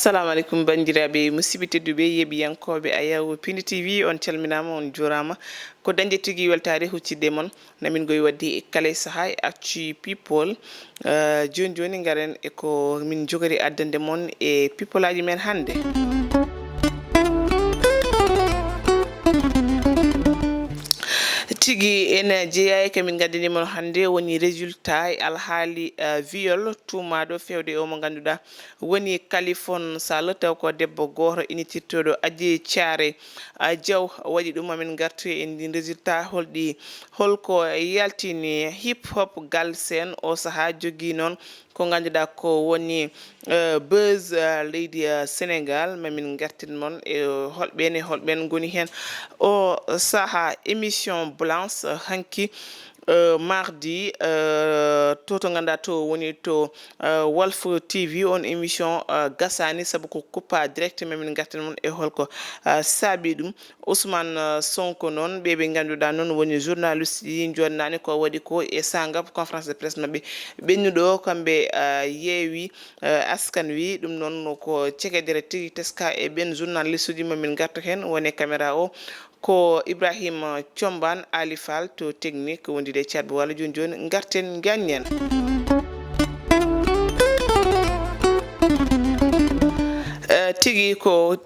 Assalamu alaikum bandiraɓe musidɓe tedduɓe yeɓiyankoɓe ayaw Piindi TV on calminama on jurama ko dañde tigui weltare huccidde mon namin goyi wadde kala saaha Actu people joni joni garen eko min jogori addande mon e people aji men hande. Tigi en jeeyaye kamin gaddani mon hande woni résultat e alhaali viol tumaɗo fewde o mo ganduɗa woni Kalifone Sall taw ko debbo goto initirtoɗo Adji Thiaré Diaw waɗi ɗum amin gartu e ndin résultat holko yaltini hip hop galsen o saaha jogui noon ko ganduɗa ko woni buzz leydi Sénégal mamin gartin mon e holɓen goni hen o saaha émission blanche hanki mardi to ganda to woni to Walf TV on émission gasani sabu ko coupa direct mamin gartan mon e holko saabi ɗum Ousmane Sonko noon ɓe ganduɗa noon woni journaliste yi jonnani ko waɗi ko e sangam conférence de presse mabɓe ɓennuɗo kamɓe yeewi askan wi ɗum noon ko cekedere tigui teska e ɓen journaliste uji mamin garta hen woni caméra o ko Ibrahima Thiombane Ali Fall to technique wondide Thiat Walo joni garten gagnen. Tigi ko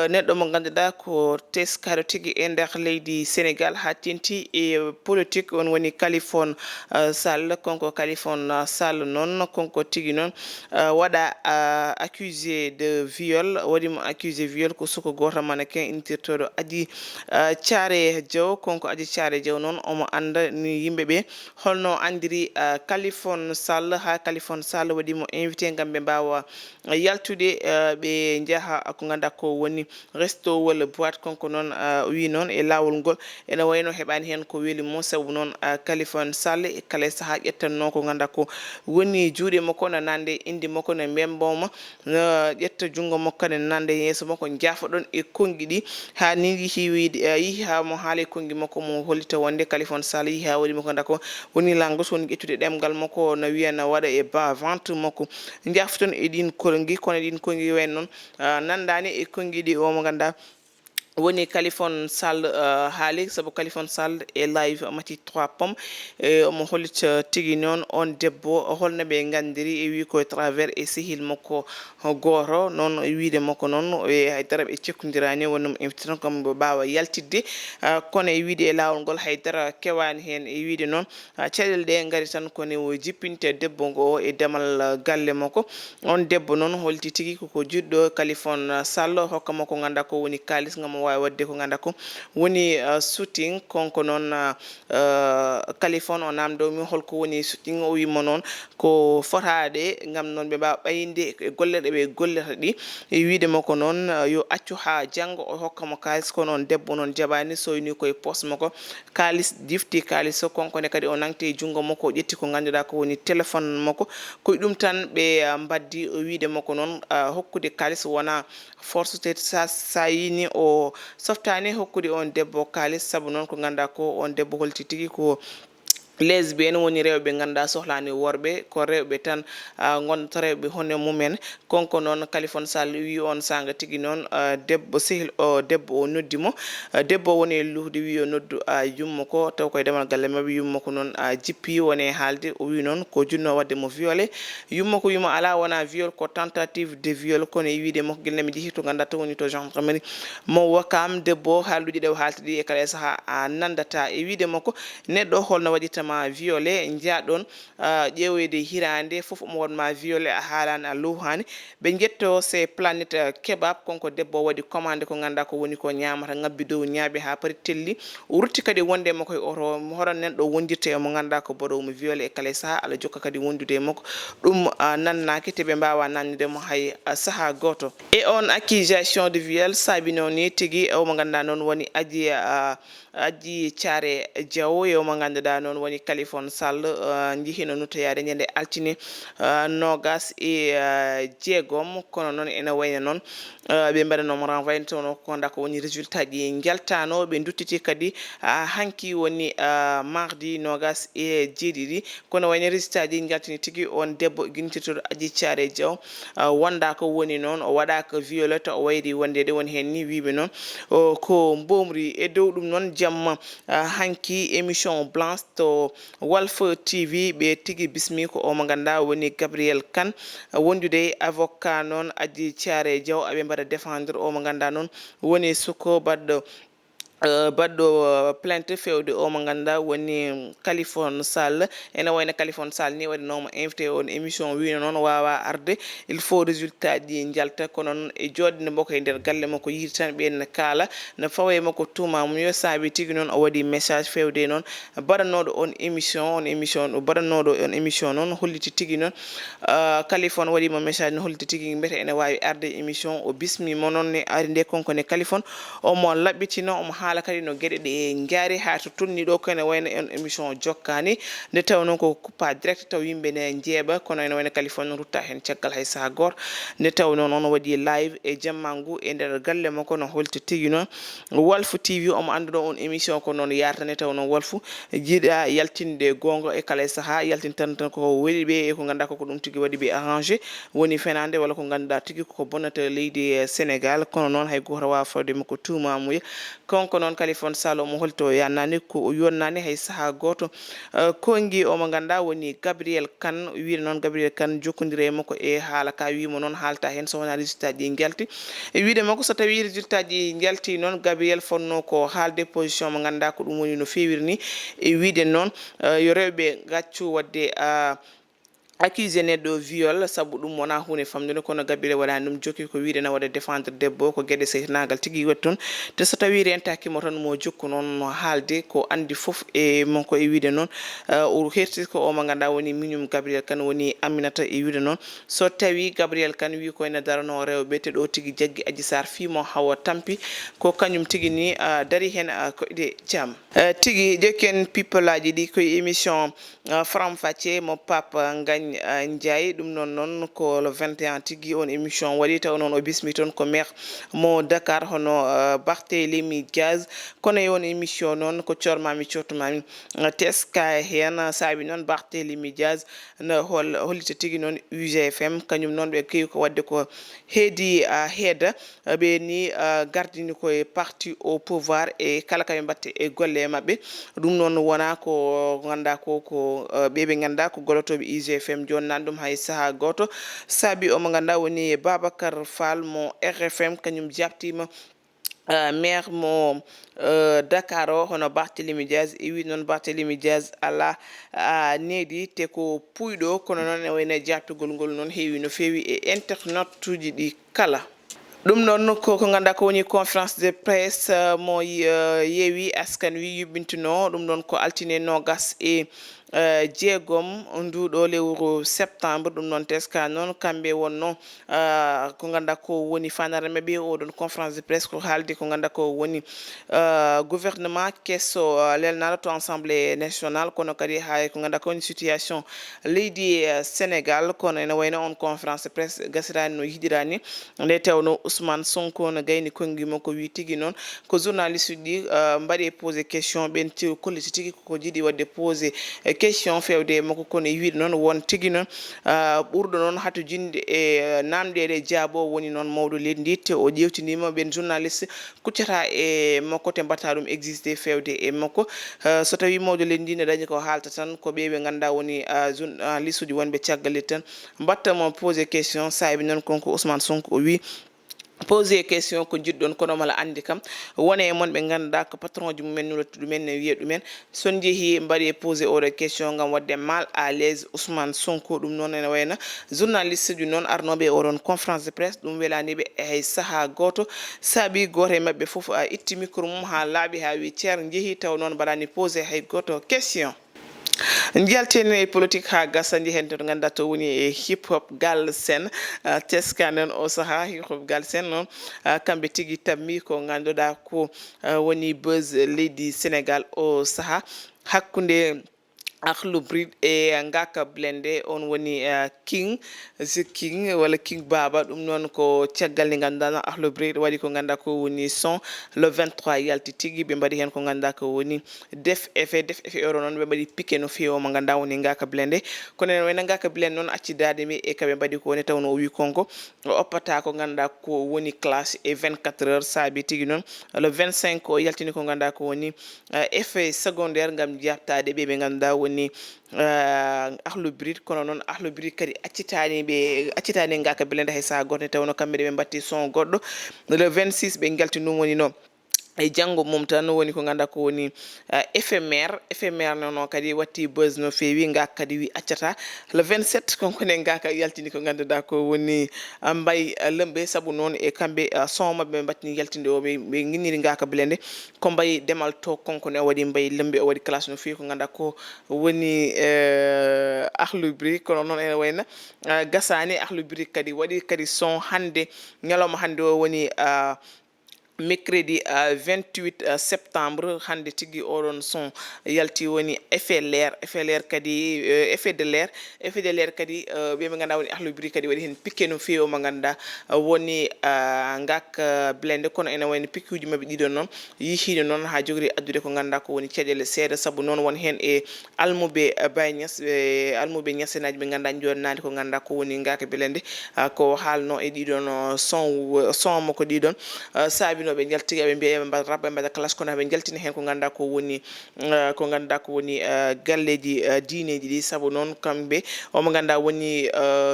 neɗɗo mo ganduɗa ko teskaɗo tigi e nder leydi Sénégal ha tenti e politique on woni Kalifone Sall konko Kalifone Sall noon konko tigi noon waɗa accusé de viol waɗimo accusé viol ko suko goto mannequin intirtoɗo Adji Thiaré Diaw konko Adji Thiaré Diaw noon omo anda ni yimɓeɓe holno andiri Kalifone Sall ha Kalifone Sall waɗimo invité gam ɓe mbawa yaltude ɓe jaha ko ganda ko woni resto walla boîte konko noon wi noon e lawol ngol ene wayno heɓani hen ko weeli mo sabu noon Kalifone Sall e kala saaha ƴettanno ko ganda ko woni juuɗe makko no nande indi makko no mbemboma ƴetta jungo makko ne nande yeeso makko jaafoɗon e kongi ɗi ha ni yihi ha mo haali kongi makko mo hollita wonde Kalifone Sall yihi ha waɗi mo ganda ko woni langos woni ƴettude ɗemgal makko no wiya no waɗa e bas ventre makko jaafoton e ɗin kongi kono ɗin kongi wen noon nandani e kongi ɗi o mo ganda woni Kalifone Sall haali sabu Kalifone Sall e live mati 3 pom e omo hollita tigi noon on debbo holno ɓe gandiri e wi ko travers e sehil makko goto noon wiide makko noon e haydara ɓe cekkodirani wonnimo invité tan comme ɓe mbawa yaltidde kono e wiide e lawol ngol haydara kewani hen e wiide noon caɗele ɗe gaari tan kone o jippinte debbo ngo e demal galle makko on debbo noon holti tigi koko juɗɗo Kalifone Sall hokka makko ganda ko woni kalis gam wawi wadde ko ganda ko woni shooting konko noon Kalifone o namdomi holko woni shooting o wimo noon ko fotade gam noon ɓe mbawa ɓayinde e golle ɗeɓe gollata ɗi e wiide makko noon yo accu ha janggo o hokkamo kalis kono on debbo noon jaɓani soyni koye poste makko kalis jifti kalis o konkone kadi o nangti e jungo makko o ƴetti ko ganduɗa ko woni téléphone makko koye ɗum tan ɓe mbaddi o wiide makko noon hokkude kalis wona force te sa yini o softani hokkude on debbo kalis sabu noon ko ganda ko on debbo holti tigi ko lesbienne woni rewɓe ganduɗa sohlani worɓe ko rewɓe tan gondata rewɓe hono mumen konko noon Kalifone Sall wi on sanga tigui noon debbo sehil o debbo o noddimo debbo woni luhde wi o noddu yumma ko taw koye demal galle mabɓe yumma ko noon jippi woni haalde o wi noon ko junno wadde mo violé yumma ko wima ala wona viol ko tentative de viol kono e wiide makko guilnami jeehi to ganda to woni to gendarmerie mo wakam debbo haaluji ɗe haalta ɗi e kala saaha nandata e wiide makko neɗɗo holno waɗitama violé jaaɗon ƴeewoyde hirande foof omo wonma violé a haalani a luhani ɓe jetto c'est planète kebab konko debbo waɗi commande ko ganda ko woni ko ñamata ngabbi dow ñaaɓe ha paari telli o rutti kadi wonde makko e oto hoto nenɗo wondirte e mo ganda ko boɗomo violé e kala saaha ala jokka kadi wondude e makko ɗum nannaki te ɓe mbawa nannidemo hay saaha goto e on accusation de viol saabi noon ni tigui omo ganda noon woni Adji Thiaré Diaw e omo ganduɗa noon woni woni Kalifon Sall jihino nutoyade nyande altine nogas e jeegom kono non ena wayna non be mbaɗanoma renvoyé tono konda ko woni résultat ji geltano ɓe duttiti kadi hanki woni mardi nogas e jeeɗiɗi kono wayno résultat ji geltini tigui on debbo guinititoɗo Adji Thiaré Diaw wonda ko woni noon o waɗaka violette o wayri wondede woni hen ni wiɓe noon ko mbomri e dow ɗum noon jamma hanki émission blanche to Walf TV ɓe tigui bismi ko o mo ganduɗa woni Gabriel Kane wondude avocat noon Adji Thiaré Diaw aɓe mbaɗa défendre o mo ganduɗa noon woni suko badɗo plainte fewde o mo ganduɗa woni Kalifon Sall ene wayno Kalifon Sall ni waɗinoma invité on émission wino noon wawa arde il faut résultat ɗi jalta kono noon e joɗde makko e nder galle makko yiiti tan ɓen kala no fawaye makko tuma mum yo saabi tigui noon o waɗi message fewde noon baɗanoɗo on émission baɗanoɗo on émission noon holliti tigui noon Kalifon waɗimo message no holliti tigui mbete ene wawi arde émission o bismimo noon ne ari nde konkone Kalifon omo laɓɓitino omo haala kadi no gueɗe ɗe jaari ha to tonni ɗo kone wayno on émission jokkani nde taw noon ko coupa direct taw yimɓe ne jeeɓa kono ene wayno Kalifon rutta hen caggal hay saaha goto nde taw noon on waɗi live e jamma ngu e nder galle makko no holti tigui noon Walf TV omo anduno on émission ko noon yarta nde taw noon Walf jiiɗa yaltinde gonga e kala saaha yaltin tan ko weeli ɓe e ko ganduɗa koko ɗum tigui waɗi ɓe arrangé woni fenande walla ko ganduɗa tigui koko bonnata leydi Sénégal kono noon hay goto wawa fawde makko tumamuya konko noon Kalifon Sall omo holto yannani ko o yonnani hay saaha goto kongi omo ganduɗa woni Gabriel Kane wiide noon Gabriel Kane jokkodire makko e haala ka wimo noon haalta hen so wona résultat ji gelti e wiide makko so tawi résultat ji gelti noon Gabriel fonno ko haalde position mo ganduɗa ko ɗum woni no fewiri ni e wiide noon yo rewɓe gaccu wadde accusé neɗɗo viol sabu ɗum wona hunde famdude kono Gabriel waɗani ɗum jokki ko wiide na waɗa défendre debbo ko gueɗe sehnagal tigui waɗi toon te so tawi rentakimo tan mo jokku noon no haalde ko andi foof e makko e wiide noon o herti ko o mo ganduɗa woni miñum Gabriel Kane woni Aminata e wiide noon so tawi Gabriel Kane wi ko ene darano rewɓe te ɗo tigui jaggi Adji Sarr fimo hawa tampi ko kañum tigui ni dari hen koyɗe jaam tigui jokken people aji ɗi koye émission Faram Facce mo Pape Ngagne Ndiaye ɗum noon ko le 21 tigui on émission waɗi taw noon o bismi toon ko maire mo Dakar hono Barthélémy Diaz kono e on émission noon ko cormami cottumami teska hen saabi noon Barthélémy Diaz no hollita tigui noon UGFM kañum noon ɓe kewi ko wadde ko heedi heeda ɓe ni gardini koye parti au pouvoir e kala kaɓe mbatte e golle e mabɓe ɗum noon wona ko ganduɗa ko ɓeɓe ganduɗa ko gollotoɓe UGFM joni nan ɗum hay saaha goto saabi omo ganduɗa woni Babacar Fall mo RFM kañum jabtima maire mo Dakar o hono Barthélémy Diaz e wi noon Barthélémy Diaz ala needi te ko puyɗo kono noon e wayno jattugol ngol noon heewi no feewi e internet uji ɗi kala ɗum noon ko ganduɗa ko woni conférence de presse mo yeewi askan wi yuɓɓintino ɗum ɗon ko altine nogas e jeegom nduɗo lewru septembre ɗum noon teska noon kamɓe wonno ko ganduɗa ko woni fanare mabɓe oɗon conférence de presse ko haalde ko ganduɗa ko woni gouvernement kesso lelnalo to assemblée nationale kono kadi hay ko ganduɗa ko woni situation leydi Sénégal kono ene wayno on conférence de presse gasirani no yiɗirani nde tawno Ousmane Sonko no gayni konngui makko wi tigui noon ko journaliste ɗi mbaɗe posé question ɓen kolliti tigui koko jiiɗi wadde posé question fewde makko kono e wiide noon won tigui noon ɓurɗo noon hato jinde e namdede jaabo woni noon mawɗo leydi ndi te o ƴewtinima ɓen journaliste kuccata e makko te mbatta ɗum existé fewde e makko so tawi mawɗo leydi ndi ne dañi ko haalta tan ko ɓeɓe ganduɗa woni journaliste uji wonɓe caggal leydi tan mbattamo posé question saabi noon konko Ousmane Sonko o wi posé question ko jiɗɗon kono mala andi kam wone e mon ɓe ganduɗa ko patron ji mumen nulottu ɗumen ne wiya ɗumen son jeehi mbaɗi posé oɗo question gam wadde mal à l'aise Ousmane Sonko ɗum noon ene wayna journaliste ji noon arnoɓe oɗon conférence de presse ɗum welaniɓe e hay saaha goto saabi goto e mabɓe foof itti micro mum ha laaɓi ha wi ceer jeehi taw noon mbaɗani posé hay goto question jaltene e politique ha gasa jehen to ganduɗa to woni e hip hop Galsen teska noon o saaha hip hop Galsen noon kamɓe tigui tammi ko ganduɗa ko woni buzz leydi Sénégal o saaha hakkude Akhlou Brick e ngaka blende on woni king wala king baba dum non ko ceggal ni ganda Akhlou Brick wadi ko ganda ko woni son le 23 yalti tigi be mbadi hen ko ganda ko woni def effet euro non be mbadi piqué no fiyo mo ganda woni ngaka blende kono wona ngaka blende non accidade mi e kabe mbadi ko woni tawno wi konko opata ko ganda ko woni classe e 24 heures sabi tigi non le 25 ko yaltini ko ganda ko woni effet secondaire ngam jaftade be ganda woni Akhlou Brick kono non Akhlou Brick kadi accitani ngaka blende hay sa goto tawno kambe be batti son goddo le 26 be galti num woni no e jango mum tan woni ko ganda ko woni éphémère non kadi watti buzz no fewi ngaka kadi wi accata le 27 konko ne ngaka yaltini ko ganduda ko woni mbay lembe sabu non e kambe son mabbe batni yaltinde o be nginiri ngaka blende ko mbay demal to konko ne wadi mbay lembe o wadi classe no fewi ko ganda ko woni Akhlou Brick kono non e wayna gasani Akhlou Brick kadi wadi kadi son hande nyaloma hande o woni mercredi 28 septembre hande tigi oron son yalti woni effet l'air kadi effet de l'air kadi be me ganda woni Akhlou Brick kadi wadi hen piqué no fewo mo ganda woni ngak blende kono ene woni piqueuji mabbe didon non yihide non ha jogri addude ko ganda ko woni cedele seeda sabu non won hen e almube bayñas almube ñasenaji be ganda jonnade ko ganda ko woni ngak blende ko haalno e didon son mo ko didon sabi no be jalti be biya be rabbe be classe kono be jaltini hen ko ganda ko woni galleji diineji di sabu non kambe o mo ganda woni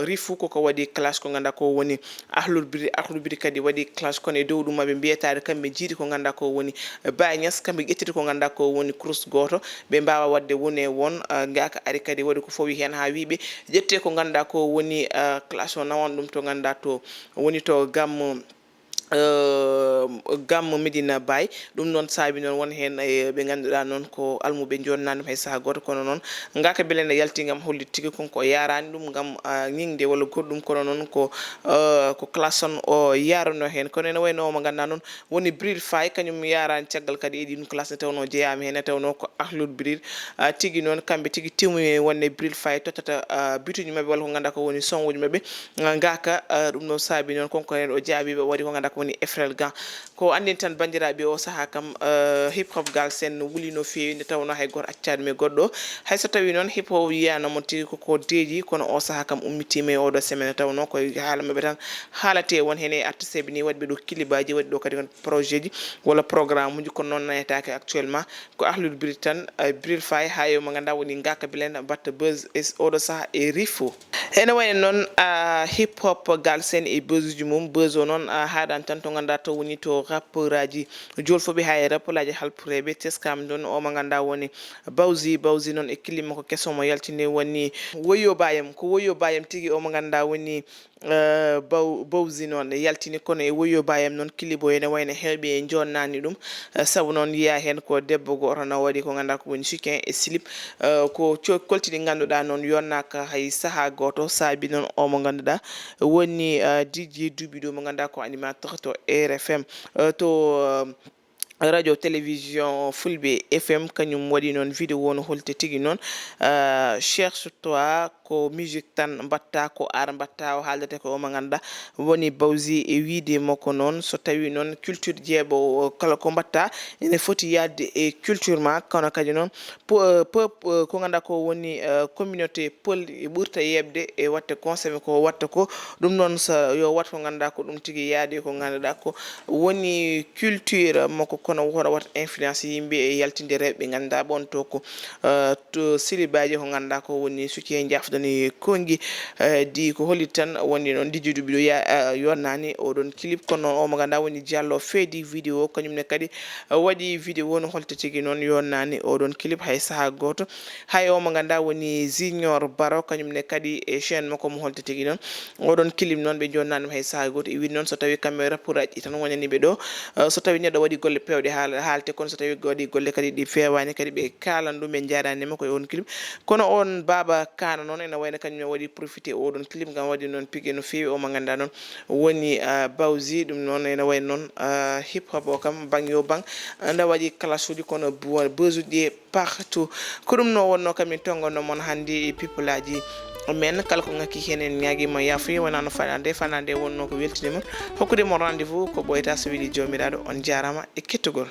rifu ko wadi classe ko ganda ko woni Akhlou Brick kadi wadi classe kono e dow dum be biyataade kambe jiidi ko ganda ko woni bayñas kambe gettiti ko ganda ko woni cross goto be mbawa wadde woni won ngaka ari kadi wadi ko fowi hen ha wiibe jette ko ganda ko woni classe o nawon dum to ganda to woni to gammo Medina Bay dum non saabi non won hen be ganduda non ko almube jonnande hay sa goto kono non ngaka belende yalti ngam holli tigi konko yarani dum ngam nyingde wala goddum kono non ko classe on o yaruno hen kono ene wayno mo ganda non woni Bril Fay kanyum yarani caggal kadi edi dum classe tawno jeyami hen tawno ko Akhlou Brick tigi non kambe tigi timu wonne Bril Fay totata bituji mabbe wala ko ganda ko woni sonwuji mabbe ngaka dum non saabi non konko en o jaabi be wadi ko ganda ko woni efrel ga ko andin tan bandirabe o saha kam hip hop gal sen wuli no fewi nde tawno hay gor accade me goddo hay so tawi non hip hop yiyano mo tigi ko deji kono o saha kam ummitima o do semaine tawno ko haala mabbe tan haalate won hene artiste bi ni wadbe do kilibaji wadbe do kadi projet ji wala programme uji ko non naytaake actuellement ko Akhlou Brick tan Bril Fay hayo mo ganda woni ngaka bilen batta buzz is o do saha e rifo ene wayne non hip hop gal sen e buzz ji mum buzz non haadan tan to ganda to woni to rapperaji jolfobe hay rappelaji halpurebe teskam don o maganda woni bawzi non e kilima ko keso mo yaltine woni woyo bayam tigi o maganda woni bawzi non yaltini kono e woyo bayam non kilibo ene wayne helbe e jonnani dum sabu non yiya hen ko debbo goto na wadi ko ganda ko woni chicken e slip ko koltidi ganduda non yonnaka hay saha goto sabi non o mo ganduda woni DJ Dubido mo ganda ko animateur to RFM to radio télévision fulbe FM kanyum wadi non vidéo no holte tigi non cherche toi ko musique tan batta ko ar batta o haldate ko ma ganda woni bawzi e wiide mako non so tawi non culture jebo kala ko batta ene foti yadde e culture ma kono kadi non peuple ko ganda ko woni communauté pol e burta yebde e watte conservé ko watta ko dum non so yo wat ko ganda ko dum tigi yaade ko ganda ko woni culture mako kono wora wat influence yimbe e yaltinde rewbe ganda bon to ko to silibaji ko ganda ko woni suki jafdani kongi di ko holli tan woni non dijudu bido ya yonnani o don clip kono o mo ganda woni jallo feedi video kanyum ne kadi wadi video no holta tigi non yonnani o don clip hay saha goto hay o mo ganda woni junior baro kanyum ne kadi e chaîne mako mo holta tigi non o don clip non be jonnani hay saha goto e wi non so tawi camera pour aji tan wonani be do so tawi neddo wadi golle pewde hewde haalte kono so tawi godi golle kadi ɗi fewani kadi ɓe kalan ɗum ɓe jaranima koye on clip kono on baba kana noon ene wayno kañum waɗi profité oɗon clip ngam waɗi noon pigue no fewi o mo ganduɗa noon woni bawsi ɗum noon ene wayno noon hip hop o kam bang yo bang nda waɗi classe uji kono buzz uji partout ko ɗum no wonno kamin tongono mon handi people aji men kala ko ngakki hen en ñaguima yafuya wonano fanade wonno ko weltinima hokkude mon rendez-vous ko ɓoyata so weeli jomiraɗo on jarama e kettugol